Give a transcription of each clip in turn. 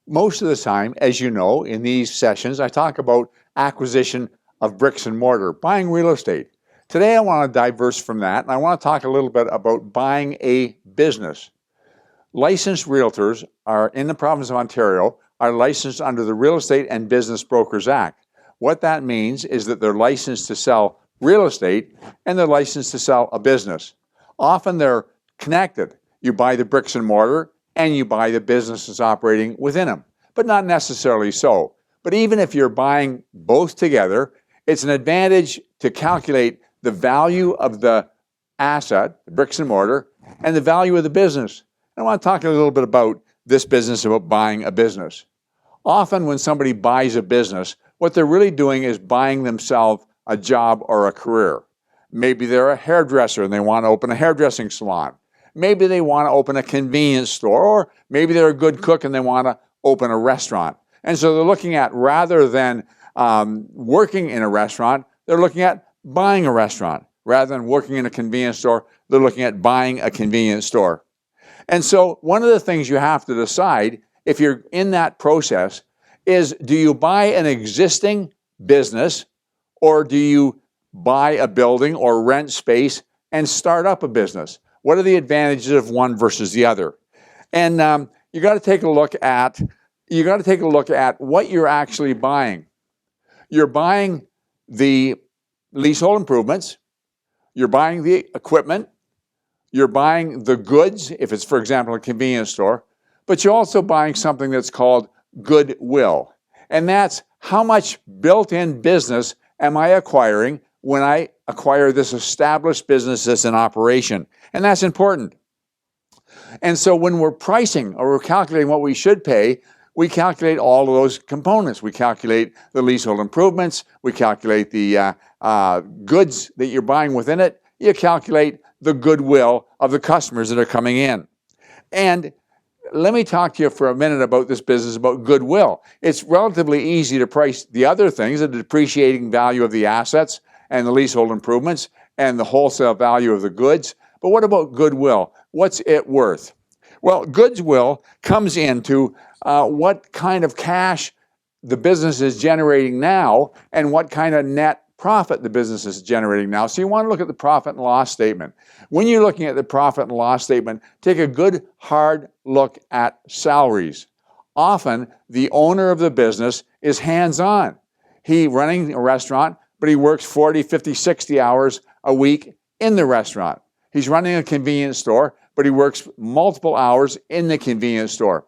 Most of the time, as you know, in these sessions, I talk about acquisition of bricks and mortar, buying real estate. Today, I want to diverse from that, and I want to talk a little bit about buying a business. Licensed realtors are in the province of Ontario are licensed under the Real Estate and Business Brokers Act. What that means is that they're licensed to sell real estate and they're licensed to sell a business. Often they're connected. You buy the bricks and mortar and you buy the businesses operating within them, but not necessarily so. But even if you're buying both together, it's an advantage to calculate the value of the asset, the bricks and mortar, and the value of the business. I want to talk a little bit about this business, about buying a business. Often when somebody buys a business, what they're really doing is buying themselves a job or a career. Maybe they're a hairdresser and they want to open a hairdressing salon. Maybe they want to open a convenience store, or maybe they're a good cook and they want to open a restaurant. And so they're looking at, rather than working in a restaurant, they're looking at buying a restaurant. Rather than working in a convenience store, they're looking at buying a convenience store. And so one of the things you have to decide if you're in that process is, do you buy an existing business or do you buy a building or rent space and start up a business? What are the advantages of one versus the other? And you got to take a look at what you're actually buying. You're buying the leasehold improvements, you're buying the equipment, you're buying the goods, if it's, for example, a convenience store, but you're also buying something that's called goodwill. And that's how much built-in business am I acquiring when I acquire this established business that's in operation. And that's important. And so when we're pricing or we're calculating what we should pay, we calculate all of those components. We calculate the leasehold improvements. We calculate the goods that you're buying within it. You calculate the goodwill of the customers that are coming in. And let me talk to you for a minute about this business, about goodwill. It's relatively easy to price the other things, the depreciating value of the assets and the leasehold improvements and the wholesale value of the goods. But what about goodwill? What's it worth? Well, goodwill comes into what kind of cash the business is generating now and what kind of net profit the business is generating now. So you want to look at the profit and loss statement. When you're looking at the profit and loss statement, take a good hard look at salaries. Often the owner of the business is hands-on. He's running a restaurant, but he works 40, 50, 60 hours a week in the restaurant. He's running a convenience store, but he works multiple hours in the convenience store.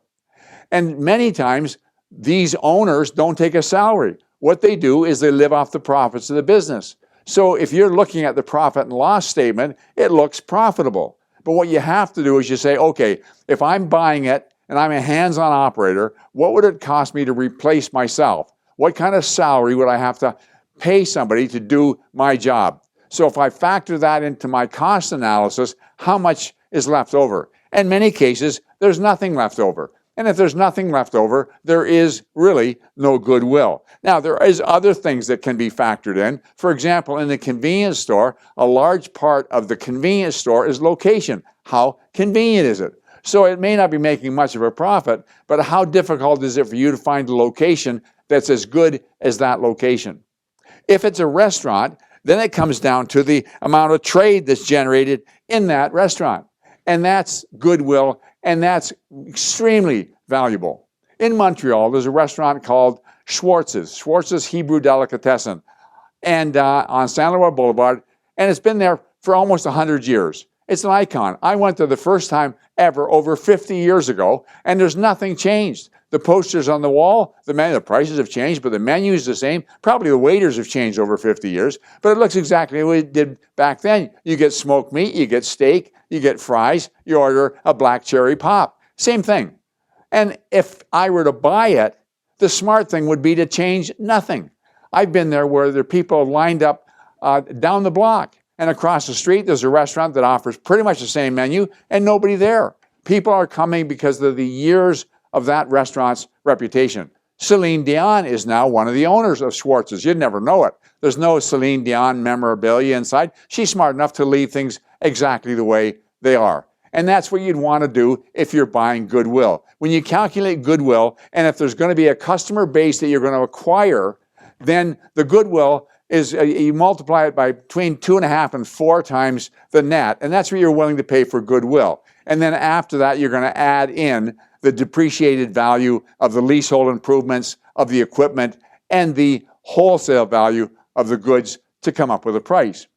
And many times these owners don't take a salary. What they do is they live off the profits of the business. So if you're looking at the profit and loss statement, it looks profitable. But what you have to do is you say, okay, if I'm buying it and I'm a hands-on operator, what would it cost me to replace myself? What kind of salary would I have to pay somebody to do my job? So if I factor that into my cost analysis, how much is left over? In many cases, there's nothing left over. And if there's nothing left over, there is really no goodwill. Now, there is other things that can be factored in. For example, in the convenience store, a large part of the convenience store is location. How convenient is it? So it may not be making much of a profit, but how difficult is it for you to find a location that's as good as that location? If it's a restaurant, then it comes down to the amount of trade that's generated in that restaurant. And that's goodwill, and that's extremely valuable. In Montreal, there's a restaurant called Schwartz's Hebrew Delicatessen, and on Saint Laurent Boulevard, and it's been there for almost 100 years. It's an icon. I went there the first time ever over 50 years ago, and there's nothing changed. The posters on the wall, the prices have changed, but the menu is the same. Probably the waiters have changed over 50 years, but it looks exactly the way it did back then. You get smoked meat, you get steak, you get fries, you order a black cherry pop. Same thing. And if I were to buy it, the smart thing would be to change nothing. I've been there where there are people lined up down the block, and across the street there's a restaurant that offers pretty much the same menu and nobody there. People are coming because of the years of that restaurant's reputation. Celine Dion is now one of the owners of Schwartz's. You'd never know it. There's no Celine Dion memorabilia inside. She's smart enough to leave things exactly the way they are. And that's what you'd want to do if you're buying goodwill. When you calculate goodwill, and if there's going to be a customer base that you're going to acquire, then the goodwill is, you multiply it by between 2.5 and 4 times the net, and that's what you're willing to pay for goodwill. And then after that, you're going to add in the depreciated value of the leasehold improvements, of the equipment, and the wholesale value of the goods to come up with a price.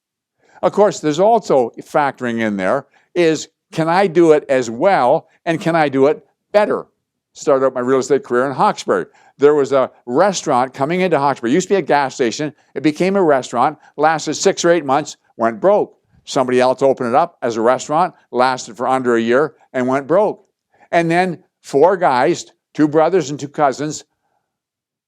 Of course, there's also factoring in there is, can I do it as well, and can I do it better? Started out my real estate career in Hawkesbury. There was a restaurant coming into Hawkesbury. It used to be a gas station. It became a restaurant, lasted 6 or 8 months, went broke. Somebody else opened it up as a restaurant, lasted for under a year, and went broke. And then 4 guys, 2 brothers and 2 cousins,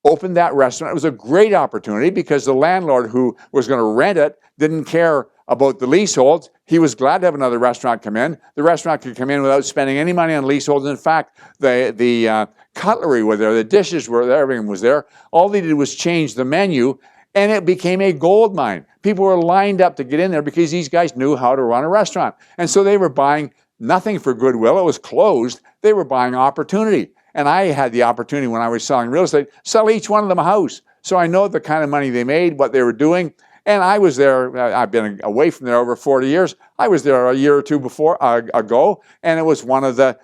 opened that restaurant. It was a great opportunity because the landlord who was going to rent it didn't care about the leaseholds. He was glad to have another restaurant come in. The restaurant could come in without spending any money on leaseholds. In fact, the cutlery was there, the dishes were there, everything was there. All they did was change the menu, and it became a gold mine. People were lined up to get in there because these guys knew how to run a restaurant. And so they were buying nothing for goodwill. It was closed. They were buying opportunity. And I had the opportunity when I was selling real estate, sell each one of them a house. So I know the kind of money they made, what they were doing. And I was there, I've been away from there over 40 years. I was there a year or two ago, and it was one of the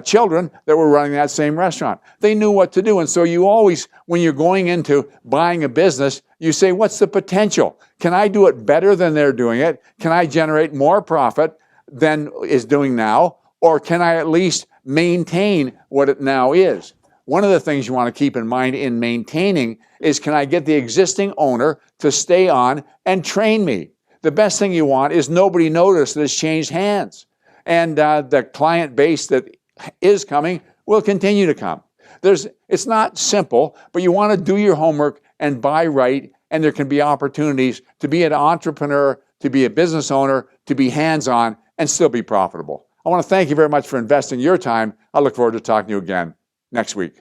children that were running that same restaurant. They knew what to do. And so you always, when you're going into buying a business, you say, what's the potential? Can I do it better than they're doing it? Can I generate more profit than is doing now? Or can I at least maintain what it now is? One of the things you want to keep in mind in maintaining is, can I get the existing owner to stay on and train me? The best thing you want is nobody notice that it's changed hands. And the client base that is coming will continue to come. It's not simple, but you want to do your homework and buy right, and there can be opportunities to be an entrepreneur, to be a business owner, to be hands-on, and still be profitable. I want to thank you very much for investing your time. I look forward to talking to you again next week.